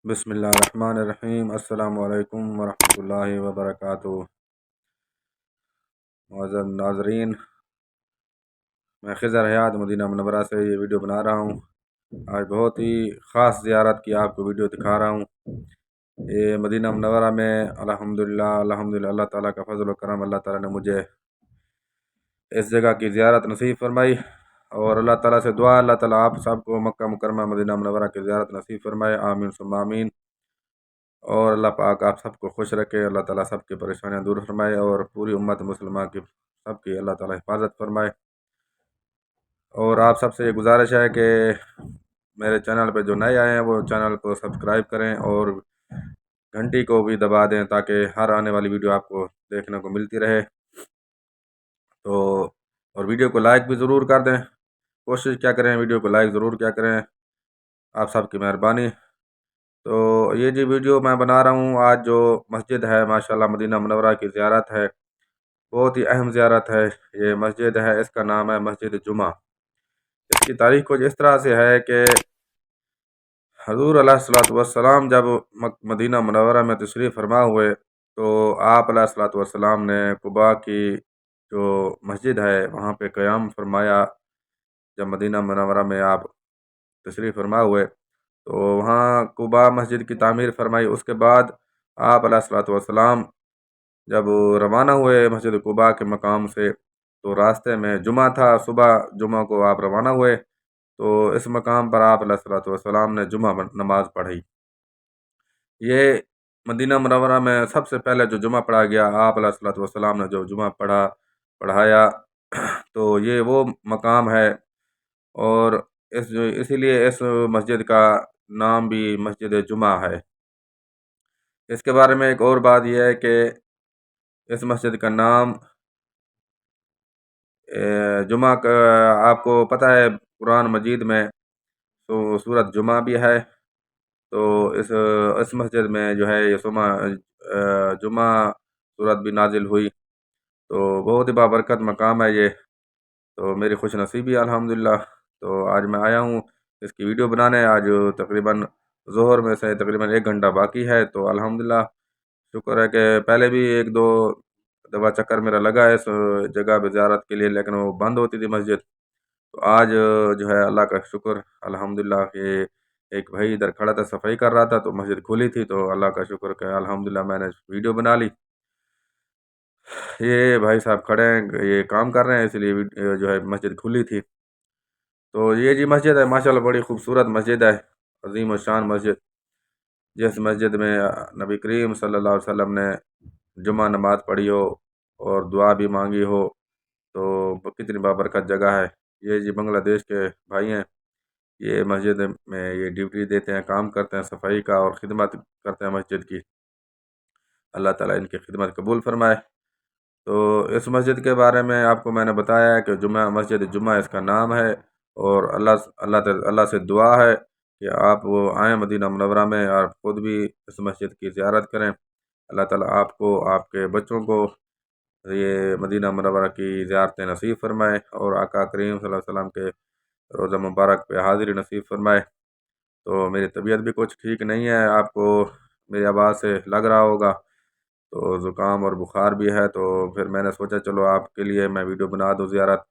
بسم اللہ الرحمن الرحیم۔ السلام علیکم ورحمۃ اللہ وبرکاتہ۔ معزز ناظرین، میں خضر حیات مدینہ منورہ سے یہ ویڈیو بنا رہا ہوں۔ آج بہت ہی خاص زیارت کی آپ کو ویڈیو دکھا رہا ہوں۔ یہ مدینہ منورہ میں الحمدللہ اللہ تعالیٰ کا فضل و کرم، اللہ تعالیٰ نے مجھے اس جگہ کی زیارت نصیب فرمائی، اور اللہ تعالیٰ سے دعا اللہ تعالیٰ آپ سب کو مکہ مکرمہ مدینہ منورہ کی زیارت نصیب فرمائے، آمین ثم آمین۔ اور اللہ پاک آپ سب کو خوش رکھے، اللہ تعالیٰ سب کی پریشانیاں دور فرمائے، اور پوری امت مسلمہ کی سب کی اللہ تعالیٰ حفاظت فرمائے۔ اور آپ سب سے یہ گزارش ہے کہ میرے چینل پہ جو نئے آئے ہیں وہ چینل کو سبسکرائب کریں اور گھنٹی کو بھی دبا دیں تاکہ ہر آنے والی ویڈیو آپ کو دیکھنے کو ملتی رہے۔ تو اور ویڈیو کو لائک بھی ضرور کر دیں، کوشش کیا کریں ویڈیو کو لائک ضرور کیا کریں، آپ سب کی مہربانی۔ تو یہ جی ویڈیو میں بنا رہا ہوں، آج جو مسجد ہے ماشاءاللہ مدینہ منورہ کی زیارت ہے، بہت ہی اہم زیارت ہے۔ یہ مسجد ہے، اس کا نام ہے مسجد جمعہ۔ اس کی تاریخ کچھ اس طرح سے ہے کہ حضور علیہ الصلوۃ والسلام جب مدینہ منورہ میں تشریف فرما ہوئے تو آپ علیہ الصلوۃ والسلام نے قباء کی جو مسجد ہے وہاں پہ قیام فرمایا۔ جب مدینہ منورہ میں آپ تشریف فرما ہوئے تو وہاں قباء مسجد کی تعمیر فرمائی۔ اس کے بعد آپ علیہ الصلوۃ والسلام جب روانہ ہوئے مسجد قباء کے مقام سے تو راستے میں جمعہ تھا، صبح جمعہ کو آپ روانہ ہوئے تو اس مقام پر آپ علیہ الصلوۃ والسلام نے جمعہ نماز پڑھی۔ یہ مدینہ منورہ میں سب سے پہلے جو جمعہ پڑھا گیا، آپ علیہ الصلوۃ والسلام نے جو جمعہ پڑھایا تو یہ وہ مقام ہے، اور اسی لیے اس مسجد کا نام بھی مسجد جمعہ ہے۔ اس کے بارے میں ایک اور بات یہ ہے کہ اس مسجد کا نام جمعہ کا آپ کو پتہ ہے قرآن مجید میں تو سورۃ جمعہ بھی ہے، تو اس مسجد میں جو ہے یہ جمعہ سورت بھی نازل ہوئی، تو بہت ہی بابرکت مقام ہے یہ، تو میری خوش نصیبی الحمدللہ۔ تو آج میں آیا ہوں اس کی ویڈیو بنانے، آج تقریباً ظہر میں سے تقریباً 1 گھنٹہ باقی ہے، تو الحمدللہ شکر ہے کہ پہلے بھی 1-2 دفعہ چکر میرا لگا ہے اس جگہ پہ زیارت کے لیے، لیکن وہ بند ہوتی تھی مسجد۔ تو آج جو ہے اللہ کا شکر الحمدللہ کہ ایک بھائی ادھر کھڑا تھا، صفائی کر رہا تھا تو مسجد کھلی تھی، تو اللہ کا شکر کہ الحمدللہ میں نے ویڈیو بنا لی۔ یہ بھائی صاحب کھڑے ہیں، یہ کام کر رہے ہیں، اس لیے جو ہے مسجد کھلی تھی۔ تو یہ جی مسجد ہے، ماشاءاللہ بڑی خوبصورت مسجد ہے، عظیم الشان مسجد، جس مسجد میں نبی کریم صلی اللہ علیہ وسلم نے جمعہ نماز پڑھی ہو اور دعا بھی مانگی ہو، تو کتنی بابرکت جگہ ہے۔ یہ جی بنگلہ دیش کے بھائی ہیں، یہ مسجد میں یہ ڈیوٹی دیتے ہیں، کام کرتے ہیں صفائی کا اور خدمت کرتے ہیں مسجد کی، اللہ تعالیٰ ان کی خدمت قبول فرمائے۔ تو اس مسجد کے بارے میں آپ کو میں نے بتایا ہے کہ مسجد جمعہ اس کا نام ہے، اور اللہ سے دعا ہے کہ آپ وہ آئیں مدینہ منورہ میں اور خود بھی اس مسجد کی زیارت کریں۔ اللہ تعالیٰ آپ کو، آپ کے بچوں کو یہ مدینہ منورہ کی زیارتیں نصیب فرمائے، اور آقا کریم صلی اللہ علیہ وسلم کے روضہ مبارک پہ حاضری نصیب فرمائے۔ تو میری طبیعت بھی کچھ ٹھیک نہیں ہے، آپ کو میری آواز سے لگ رہا ہوگا، تو زکام اور بخار بھی ہے، تو پھر میں نے سوچا چلو آپ کے لیے میں ویڈیو بنا دوں زیارت۔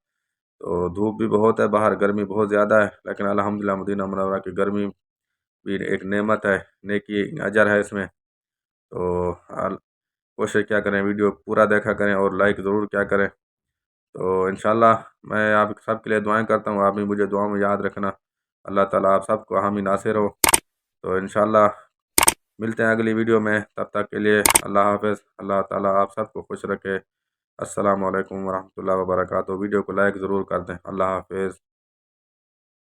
تو دھوپ بھی بہت ہے باہر، گرمی بہت زیادہ ہے، لیکن الحمدللہ مدینہ منورہ کی گرمی بھی ایک نعمت ہے، نیکی اجر ہے اس میں۔ تو کوشش کیا کریں ویڈیو پورا دیکھا کریں اور لائک ضرور کیا کریں۔ تو انشاءاللہ میں آپ سب کے لیے دعائیں کرتا ہوں، آپ بھی مجھے دعاؤں میں یاد رکھنا، اللہ تعالیٰ آپ سب کو حامی ناصر ہو۔ تو انشاءاللہ ملتے ہیں اگلی ویڈیو میں، تب تک کے لیے اللہ حافظ، اللہ تعالیٰ آپ سب کو خوش رکھے۔ السلام علیکم ورحمۃ اللہ وبرکاتہ۔ ویڈیو کو لائک ضرور کر دیں، اللہ حافظ۔